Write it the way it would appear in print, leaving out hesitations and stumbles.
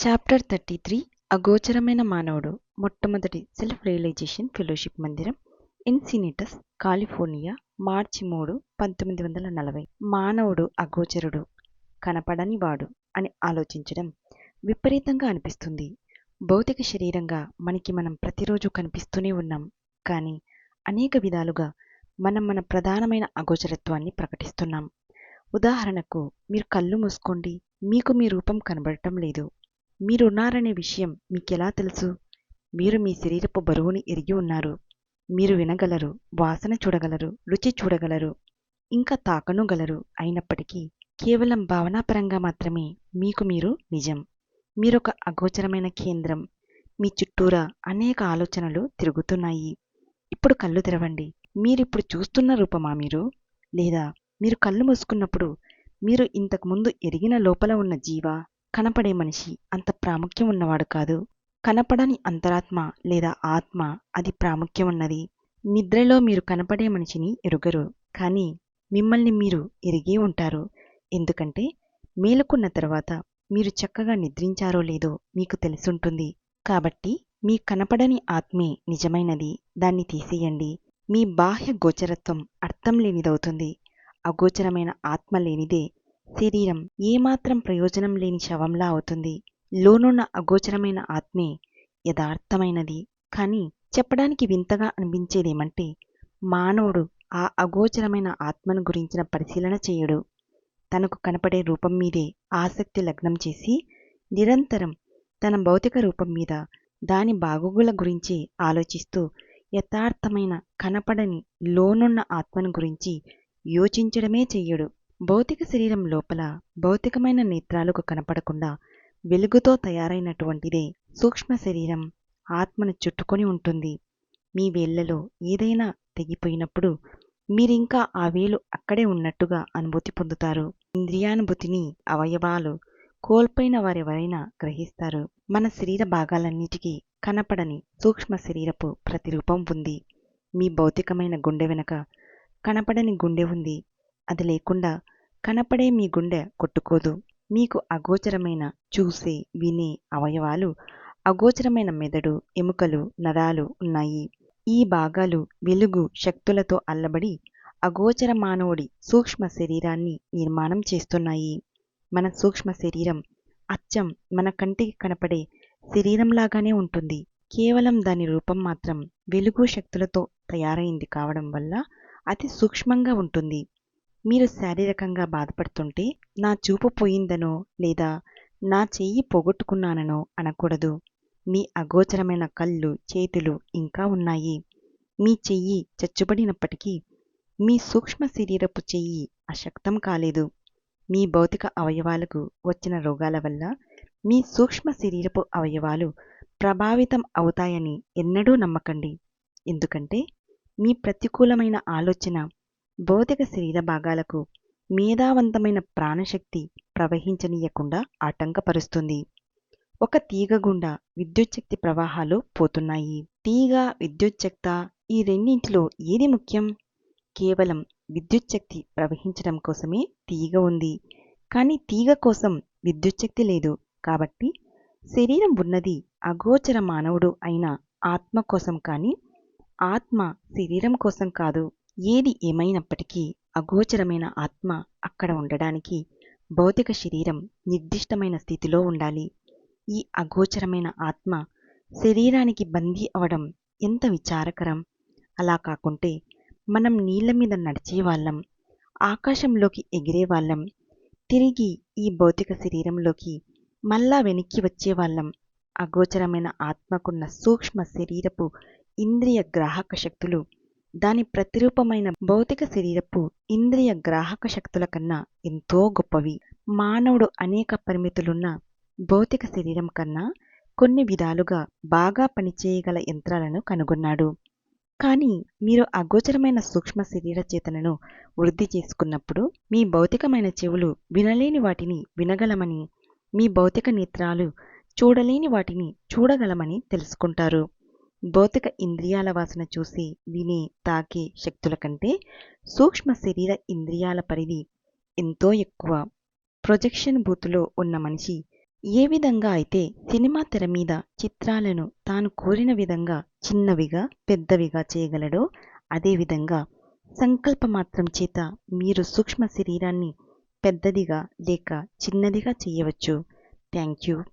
Chapter 33 అగోచరమైన మానవుడు మొట్టమొదటి self realisation fellowship మందిరం ఎన్సినిటస్ కాలిఫోర్నియా మార్చి 3, 1940. మానవుడు అగోచరుడు, కనపడని వాడు అని ఆలోచించడం విపరీతంగా అనిపిస్తుంది. భౌతిక శరీరంగా మనం ప్రతిరోజు కనిపిస్తూనే ఉన్నాం. కానీ అనేక విధాలుగా మన ప్రధానమైన అగోచరత్వాన్ని ప్రకటిస్తున్నాం. ఉదాహరణకు, మీరు కళ్ళు మూసుకోండి, మీకు మీ రూపం కనబడటం లేదు. మీరున్నారనే విషయం మీకెలా తెలుసు? మీరు మీ శరీరపు బరువుని ఎరిగి ఉన్నారు. మీరు వినగలరు, వాసన చూడగలరు, రుచి చూడగలరు, ఇంకా తాకనుగలరు. అయినప్పటికీ కేవలం భావనాపరంగా మాత్రమే మీకు మీరు నిజం. మీరొక అగోచరమైన కేంద్రం. మీ చుట్టూరా అనేక ఆలోచనలు తిరుగుతున్నాయి. ఇప్పుడు కళ్ళు తెరవండి. మీరిప్పుడు చూస్తున్న రూపమా మీరు? లేదా మీరు కళ్ళు మూసుకున్నప్పుడు మీరు ఇంతకుముందు ఎరిగిన లోపల ఉన్న జీవా? కనపడే మనిషి అంత ప్రాముఖ్యం ఉన్నవాడు కాదు. కనపడని అంతరాత్మ లేదా ఆత్మ, అది ప్రాముఖ్యం ఉన్నది. నిద్రలో మీరు కనపడే మనిషిని ఎరుగరు, కానీ మిమ్మల్ని మీరు ఎరిగే ఉంటారు. ఎందుకంటే మేలుకున్న తర్వాత మీరు చక్కగా నిద్రించారో లేదో మీకు తెలుసుంటుంది. కాబట్టి మీ కనపడని ఆత్మే నిజమైనది. దాన్ని తీసేయండి. మీ బాహ్య గోచరత్వం అర్థం లేనిదవుతుంది. అగోచరమైన ఆత్మ లేనిదే శరీరం ఏమాత్రం ప్రయోజనం లేని శవంలా అవుతుంది. లోనున్న అగోచరమైన ఆత్మే యథార్థమైనది. కానీ చెప్పడానికి వింతగా అనిపించేదేమంటే, మానవుడు ఆ అగోచరమైన ఆత్మను గురించిన పరిశీలన చేయడు. తనకు కనపడే రూపం మీదే ఆసక్తి లగ్నం చేసి నిరంతరం తన భౌతిక రూపం మీద, దాని బాగోగుల గురించి ఆలోచిస్తూ యథార్థమైన కనపడని లోనున్న ఆత్మను గురించి యోచించడమే చెయ్యడు. భౌతిక శరీరం లోపల భౌతికమైన నేత్రాలకు కనపడకుండా వెలుగుతో తయారైనటువంటిదే సూక్ష్మ శరీరం ఆత్మను చుట్టుకొని ఉంటుంది. మీ వేళ్లలో ఏదైనా తెగిపోయినప్పుడు మీరింకా ఆ వేలు అక్కడే ఉన్నట్టుగా అనుభూతి పొందుతారు. ఇంద్రియానుభూతిని అవయవాలు కోల్పోయిన వారెవరైనా గ్రహిస్తారు. మన శరీర భాగాలన్నిటికీ కనపడని సూక్ష్మ శరీరపు ప్రతిరూపం ఉంది. మీ భౌతికమైన గుండె వెనుక కనపడని గుండె ఉంది. అది లేకుండా కనపడే మీ గుండె కొట్టుకోదు. మీకు అగోచరమైన చూసే, వినే అవయవాలు, అగోచరమైన మెదడు, ఎముకలు, నరాలు ఉన్నాయి. ఈ భాగాలు వెలుగు శక్తులతో అల్లబడి అగోచర మానవుడి సూక్ష్మ శరీరాన్ని నిర్మాణం చేస్తున్నాయి. మన సూక్ష్మ శరీరం అచ్చం మన కంటికి కనపడే శరీరంలాగానే ఉంటుంది. కేవలం దాని రూపం మాత్రం వెలుగు శక్తులతో తయారైంది కావడం వల్ల అతి సూక్ష్మంగా ఉంటుంది. మీరు శారీరకంగా బాధపడుతుంటే నా చూపు పోయిందనో లేదా నా చెయ్యి పోగొట్టుకున్నాననో అనకూడదు. మీ అగోచరమైన కళ్ళు, చేతులు ఇంకా ఉన్నాయి. మీ చెయ్యి చచ్చుబడినప్పటికీ మీ సూక్ష్మ శరీరపు చెయ్యి అశక్తం కాలేదు. మీ భౌతిక అవయవాలకు వచ్చిన రోగాల వల్ల మీ సూక్ష్మ శరీరపు అవయవాలు ప్రభావితం అవుతాయని ఎన్నడూ నమ్మకండి. ఎందుకంటే మీ ప్రతికూలమైన ఆలోచన భౌతిక శరీర భాగాలకు మేధావంతమైన ప్రాణశక్తి ప్రవహించనీయకుండా ఆటంకపరుస్తుంది. ఒక తీగ గుండా విద్యుచ్ఛక్తి ప్రవాహాలు పోతున్నాయి. తీగ, విద్యుచ్ఛక్త, ఈ రెండింటిలో ఏది ముఖ్యం? కేవలం విద్యుచ్ఛక్తి ప్రవహించడం కోసమే తీగ ఉంది. కానీ తీగ కోసం విద్యుచ్ఛక్తి లేదు. కాబట్టి శరీరం ఉన్నది అగోచర మానవుడు అయిన ఆత్మ కోసం, కానీ ఆత్మ శరీరం కోసం కాదు. ఏది ఏమైనప్పటికీ అగోచరమైన ఆత్మ అక్కడ ఉండడానికి భౌతిక శరీరం నిర్దిష్టమైన స్థితిలో ఉండాలి. ఈ అగోచరమైన ఆత్మ శరీరానికి బందీ అవడం ఎంత విచారకరం! అలా కాకుంటే మనం నీళ్ల మీద నడిచేవాళ్ళం, ఆకాశంలోకి ఎగిరేవాళ్ళం, తిరిగి ఈ భౌతిక శరీరంలోకి మళ్ళా వెనక్కి వచ్చేవాళ్ళం. అగోచరమైన ఆత్మకున్న సూక్ష్మ శరీరపు ఇంద్రియ గ్రాహక శక్తులు దాని ప్రతిరూపమైన భౌతిక శరీరపు ఇంద్రియ గ్రాహక శక్తుల కన్నా ఎంతో గొప్పవి. మానవుడు అనేక పరిమితులున్న భౌతిక శరీరం కన్నా కొన్ని విధాలుగా బాగా పనిచేయగల యంత్రాలను కనుగొన్నాడు. కానీ మీరు అగోచరమైన సూక్ష్మ శరీర చేతనను వృద్ధి చేసుకున్నప్పుడు మీ భౌతికమైన చెవులు వినలేని వాటిని వినగలమని, మీ భౌతిక నేత్రాలు చూడలేని వాటిని చూడగలమని తెలుసుకుంటారు. భౌతిక ఇంద్రియాల వాసన చూసి, వినే, తాకే శక్తుల కంటే సూక్ష్మ శరీర ఇంద్రియాల పరిధి ఎంతో ఎక్కువ. ప్రొజెక్షన్ బూతులో ఉన్న మనిషి ఏ విధంగా అయితే సినిమా తెర మీద చిత్రాలను తాను కోరిన విధంగా చిన్నవిగా పెద్దవిగా చేయగలడో, అదేవిధంగా సంకల్పమాత్రం చేత మీరు సూక్ష్మ శరీరాన్ని పెద్దదిగా లేక చిన్నదిగా చేయవచ్చు. Thank you.